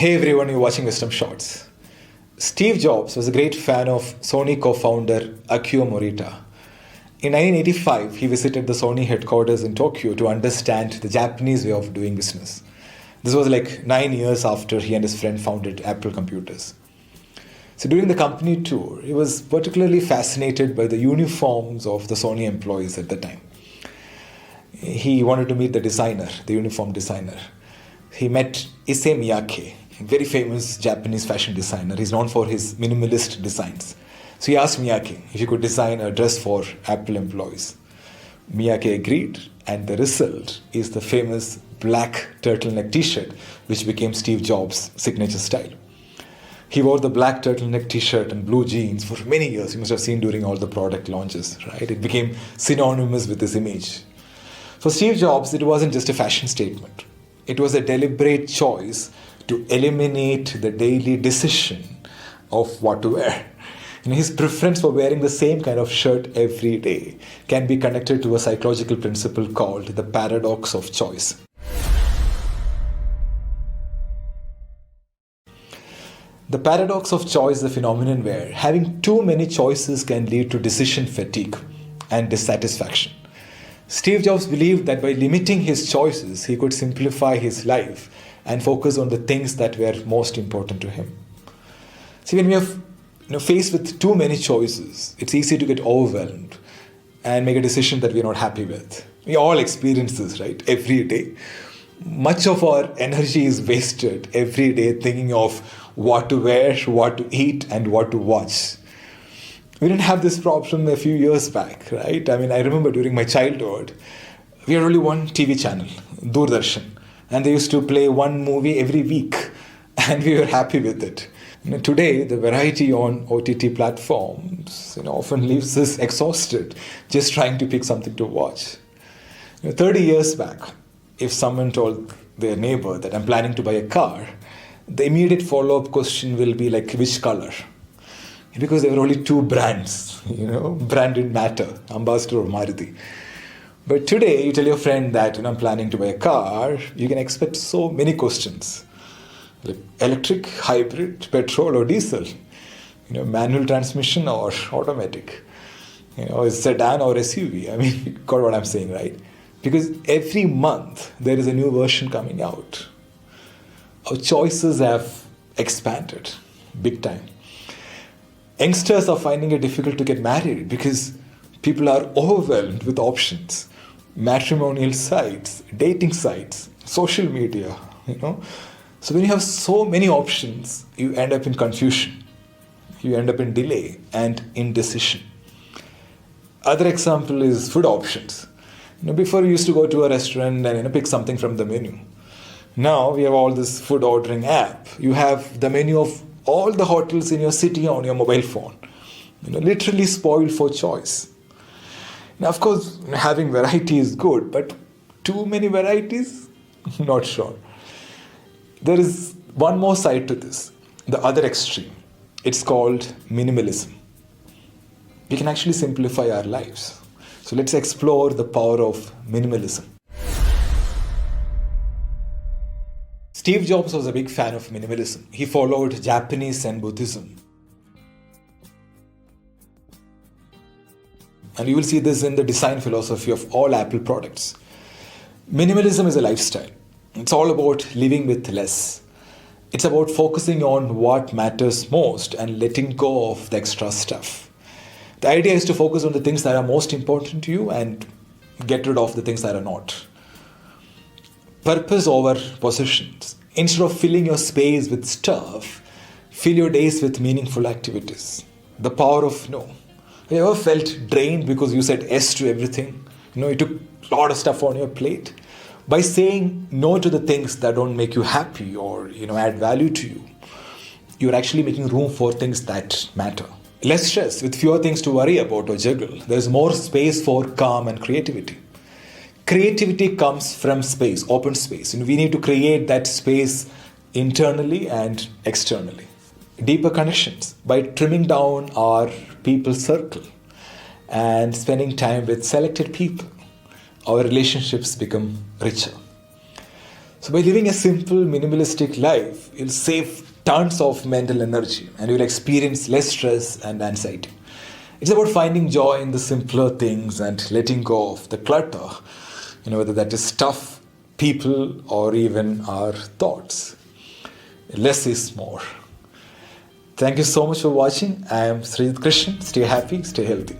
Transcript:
Hey everyone, you're watching Wisdom Shots. Steve Jobs was a great fan of Sony co-founder Akio Morita. In 1985, he visited the Sony headquarters in Tokyo to understand the Japanese way of doing business. This was like 9 years after he and his friend founded Apple Computers. So during the company tour, he was particularly fascinated by the uniforms of the Sony employees at the time. He wanted to meet the designer, the uniform designer. He met Issey Miyake, a very famous Japanese fashion designer. He's known for his minimalist designs. So he asked Miyake if he could design a dress for Apple employees. Miyake agreed, and the result is the famous black turtleneck t-shirt, which became Steve Jobs' signature style. He wore the black turtleneck t-shirt and blue jeans for many years. You must have seen during all the product launches, right? It became synonymous with his image. For Steve Jobs, it wasn't just a fashion statement. It was a deliberate choice to eliminate the daily decision of what to wear. His preference for wearing the same kind of shirt every day can be connected to a psychological principle called the paradox of choice. The paradox of choice is a phenomenon where having too many choices can lead to decision fatigue and dissatisfaction. Steve Jobs believed that by limiting his choices, he could simplify his life and focus on the things that were most important to him. See, when we are faced with too many choices, it's easy to get overwhelmed and make a decision that we're not happy with. We all experience this, right? Every day. Much of our energy is wasted every day thinking of what to wear, what to eat, and what to watch. We didn't have this problem a few years back, right? I remember during my childhood, we had only one TV channel, Doordarshan, and they used to play one movie every week, and we were happy with it. Today, the variety on OTT platforms often leaves us exhausted just trying to pick something to watch. 30 years back, if someone told their neighbor that I'm planning to buy a car, the immediate follow-up question will be like, which color? Because there were only two brands, brand didn't matter, Ambassador or Maruti. But today, you tell your friend that I'm planning to buy a car, you can expect so many questions. Like electric, hybrid, petrol or diesel, manual transmission or automatic, sedan or SUV. You got what I'm saying, right? Because every month there is a new version coming out. Our choices have expanded big time. Youngsters are finding it difficult to get married because people are overwhelmed with options. Matrimonial sites, dating sites, social media, So when you have so many options, you end up in confusion. You end up in delay and indecision. Other example is food options. Before you used to go to a restaurant and pick something from the menu. Now we have all this food ordering app. You have the menu of all the hotels in your city on your mobile phone. Literally spoiled for choice. Now, of course, having variety is good, but too many varieties? Not sure. There is one more side to this, the other extreme. It's called minimalism. We can actually simplify our lives. So let's explore the power of minimalism. Steve Jobs was a big fan of minimalism. He followed Japanese Zen Buddhism. And you will see this in the design philosophy of all Apple products. Minimalism is a lifestyle. It's all about living with less. It's about focusing on what matters most and letting go of the extra stuff. The idea is to focus on the things that are most important to you and get rid of the things that are not. Purpose over possessions. Instead of filling your space with stuff, fill your days with meaningful activities. The power of no. Have you ever felt drained because you said yes to everything? You took a lot of stuff on your plate. By saying no to the things that don't make you happy or add value to you, you're actually making room for things that matter. Less stress, with fewer things to worry about or juggle. There's more space for calm and creativity. Creativity comes from space, open space. We need to create that space internally and externally. Deeper connections by trimming down our people circle and spending time with selected people. Our relationships become richer. So by living a simple, minimalistic life, you'll save tons of mental energy and you'll experience less stress and anxiety. It's about finding joy in the simpler things and letting go of the clutter, whether that is stuff, people, or even our thoughts. Less is more. Thank you so much for watching. I am Srijit Krishnan. Stay happy, stay healthy.